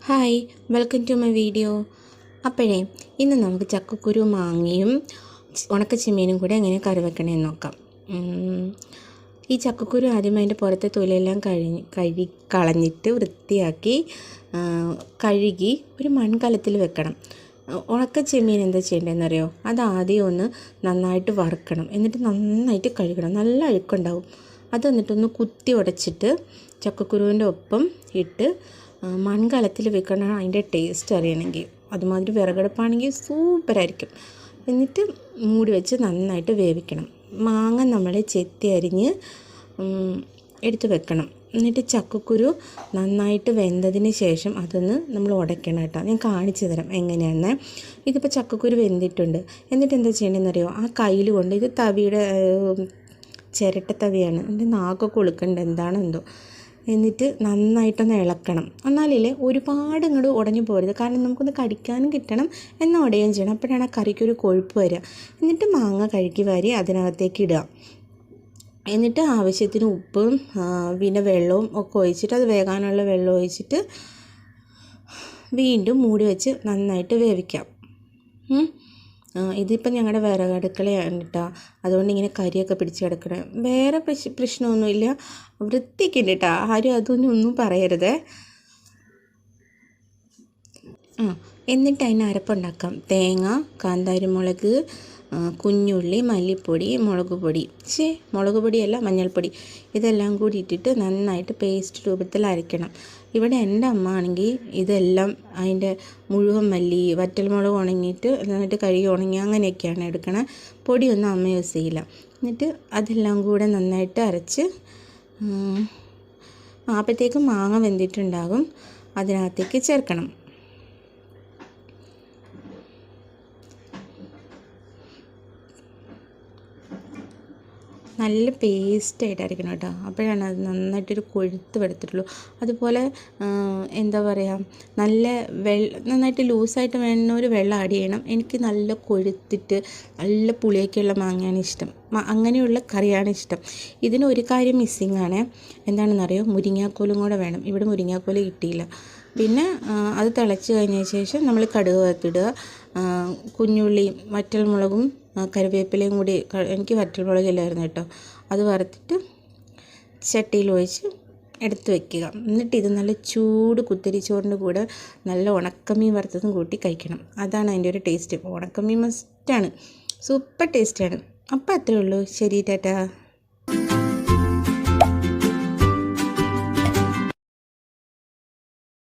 Hi, welcome to my video. അപ്പോഴേ ഇന്ന് നമുക്ക് ചക്കക്കുരു മാങ്ങയും ഉണക്കച്ചെമ്മീനും കൂടെ എങ്ങനെ കറി വെക്കണമെന്ന് നോക്കാം. ഈ ചക്കക്കുരു ആദ്യം അതിൻ്റെ പുറത്തെ തൊലിയെല്ലാം കളഞ്ഞിട്ട് വൃത്തിയാക്കി കഴുകി ഒരു മൺകലത്തിൽ വെക്കണം. ഉണക്കച്ചെമ്മീൻ എന്താ ചെയ്യേണ്ടതെന്നറിയോ? അത് ആദ്യം ഒന്ന് നന്നായിട്ട് വറുക്കണം, എന്നിട്ട് നന്നായിട്ട് കഴുകണം. നല്ല അഴുക്കുണ്ടാവും. അത് എന്നിട്ടൊന്ന് കുത്തി ഉടച്ചിട്ട് ചക്കക്കുരുവിൻ്റെ ഒപ്പം ഇട്ട് മൺകലത്തിൽ വെക്കണം. അതിൻ്റെ ടേസ്റ്റ് അറിയണമെങ്കിൽ അതുമാതിരി വിറകടുപ്പാണെങ്കിൽ സൂപ്പറായിരിക്കും. എന്നിട്ട് മൂടി വെച്ച് നന്നായിട്ട് വേവിക്കണം. മാങ്ങ നമ്മൾ ചെത്തി അരിഞ്ഞ് എടുത്ത് വെക്കണം. എന്നിട്ട് ചക്കക്കുരു നന്നായിട്ട് വെന്തതിന് ശേഷം അതൊന്ന് നമ്മൾ ഉടയ്ക്കണം കേട്ടോ. ഞാൻ കാണിച്ചു തരാം എങ്ങനെയാണെന്ന്. ഇതിപ്പോൾ ചക്കക്കുരു വെന്തിട്ടുണ്ട്. എന്നിട്ട് എന്താ ചെയ്യണമെന്നറിയോ? ആ കയ്യിൽ കൊണ്ട്, ഇത് തവിയുടെ ചിരട്ട തവിയാണ്, എൻ്റെ നാക്കൊക്കെ ഉളുക്കണ്ട എന്താണെന്തോ. എന്നിട്ട് നന്നായിട്ടൊന്ന് ഇളക്കണം. എന്നാലേ ഒരുപാട് ഇങ്ങോട്ട് ഉടഞ്ഞു പോരുത്, കാരണം നമുക്കൊന്ന് കടിക്കാനും കിട്ടണം, എന്നാൽ ഉടയുകയും ചെയ്യണം. അപ്പോഴാണ് ആ കറിക്കൊരു കൊഴുപ്പ് വരിക. എന്നിട്ട് മാങ്ങ കഴുകി വാരി അതിനകത്തേക്ക് ഇടുക. എന്നിട്ട് ആവശ്യത്തിന് ഉപ്പും പിന്നെ വെള്ളവും ഒക്കെ ഒഴിച്ചിട്ട്, അത് വേകാനുള്ള വെള്ളം ഒഴിച്ചിട്ട് വീണ്ടും മൂടി വെച്ച് നന്നായിട്ട് വേവിക്കാം. ഇതിപ്പോൾ ഞങ്ങളുടെ വിറകടുക്കളയാണ് കേട്ടോ, അതുകൊണ്ട് ഇങ്ങനെ കരിയൊക്കെ പിടിച്ച് കിടക്കണം. വേറെ പ്രശ്നമൊന്നുമില്ല, വൃത്തിയൊക്കെ ഉണ്ട് കേട്ടോ. ആരും അതൊന്നും പറയരുതേ. എന്നിട്ട് അതിന് അരപ്പുണ്ടാക്കാം. തേങ്ങ, കാന്താരിമുളക്, കുഞ്ഞുള്ളി, മല്ലിപ്പൊടി, മുളക് പൊടിയല്ല മഞ്ഞൾപ്പൊടി, ഇതെല്ലാം കൂടി ഇട്ടിട്ട് നന്നായിട്ട് പേസ്റ്റ് രൂപത്തിൽ അരയ്ക്കണം. ഇവിടെ എൻ്റെ അമ്മ ആണെങ്കിൽ ഇതെല്ലാം അതിൻ്റെ മുഴുവൻ മല്ലി, വറ്റൽമുളക് ഉണങ്ങിയിട്ട് എന്നിട്ട് കഴുകി ഉണങ്ങി അങ്ങനെയൊക്കെയാണ് എടുക്കണത്. പൊടിയൊന്നും അമ്മ യൂസ് ചെയ്യില്ല. എന്നിട്ട് അതെല്ലാം കൂടെ നന്നായിട്ട് അരച്ച് അപ്പോഴത്തേക്കും മാങ്ങ വെന്തിട്ടുണ്ടാകും, അതിനകത്തേക്ക് ചേർക്കണം. നല്ല പേസ്റ്റായിട്ടായിരിക്കണം കേട്ടോ, അപ്പോഴാണ് അത് നന്നായിട്ടൊരു കൊഴുത്ത് വെടുത്തിട്ടുള്ളൂ. അതുപോലെ എന്താ പറയുക, നന്നായിട്ട് ലൂസായിട്ട് വേണമെന്നൊരു വെള്ളം ആഡ് ചെയ്യണം. എനിക്ക് നല്ല കൊഴുത്തിട്ട് നല്ല പുളിയൊക്കെയുള്ള മാങ്ങയാണ് ഇഷ്ടം, അങ്ങനെയുള്ള കറിയാണ് ഇഷ്ടം. ഇതിനൊരു കാര്യം മിസ്സിങ് ആണ്. എന്താണെന്നറിയോ? മുരിങ്ങാക്കോലും കൂടെ വേണം. ഇവിടെ മുരിങ്ങാക്കോല് കിട്ടിയില്ല. പിന്നെ അത് തിളച്ച് കഴിഞ്ഞ ശേഷം നമ്മൾ കടുക് വറുത്തിടുക. കുഞ്ഞുള്ളിയും വറ്റൽമുളകും കറിവേപ്പിലയും കൂടി, എനിക്ക് വറ്റൽമുളകില്ലായിരുന്നു കേട്ടോ, അത് വറുത്തിട്ട് ചട്ടിയിൽ ഒഴിച്ച് എടുത്ത് വയ്ക്കുക. എന്നിട്ട് ഇത് നല്ല ചൂട് കുത്തരിച്ചോറിൻ്റെ കൂടെ നല്ല ഉണക്കമീൻ വറുത്തതും കൂട്ടി കഴിക്കണം. അതാണ് അതിൻ്റെ ഒരു ടേസ്റ്റ്. ഉണക്കമീൻ മസ്റ്റാണ്, സൂപ്പർ ടേസ്റ്റാണ്. അപ്പോൾ അത്രയേ ഉള്ളൂ. ശരി, ടാറ്റാ.